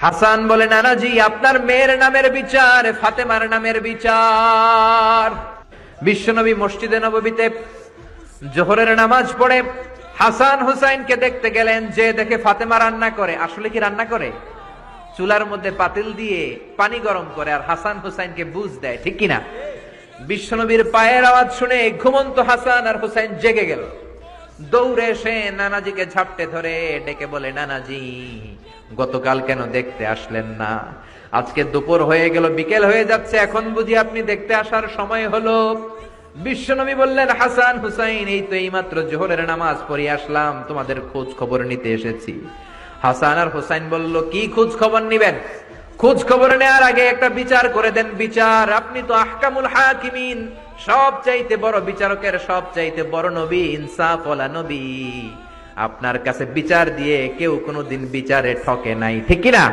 হাসান বলে, নানাজি আপনার মেয়ের নামের বিচার, ফাতেমার নামের বিচার। বিশ্বনবী মসজিদে নববীতে জোহরের নামাজ পড়ে হাসান হুসাইনকে দেখতে গেলেন, যে দেখে ফাতেমা রান্না করে। আসলে কি রান্না করে? চুলার মধ্যে পাতিল দিয়ে পানি গরম করে আর হাসান হুসাইনকে বুঝ দেয়, ঠিক কিনা? বিশ্বনবীর পায়ের আওয়াজ শুনে ঘুমন্ত হাসান আর হুসাইন জেগে গেল। দৌড়ে এসে নানাজিকে ঝাপটে ধরে ডেকে বলে, নানাজি গতকাল কেন দেখতে আসলেন না? আজকে দুপুর হয়ে গেল, বিকেল হয়ে যাচ্ছে, এখন বুঝি আপনি দেখতে আসার সময় হলো? বিশ্বনবী বললেন, হাসান হুসাইন এই তো এইমাত্র জোহরের নামাজ পড়ে আসলাম, তোমাদের খোঁজ খবর নিতে এসেছি। হাসান আর হুসাইন বলল, কি খোঁজ খবর নিবেন? খোঁজ খবর নেওয়ার আগে একটা বিচার করে দেন। বিচার? আপনি তো আহকামুল হাকিমিন, সব চাইতে বড় বিচারকের সব চাইতে বড় নবী, ইনসাফ ওয়ালা নবী। আপনার কাছে বিচার দিয়ে কেউ কোনোদিন বিচারে ঠকে নাই, ঠিক কিনা?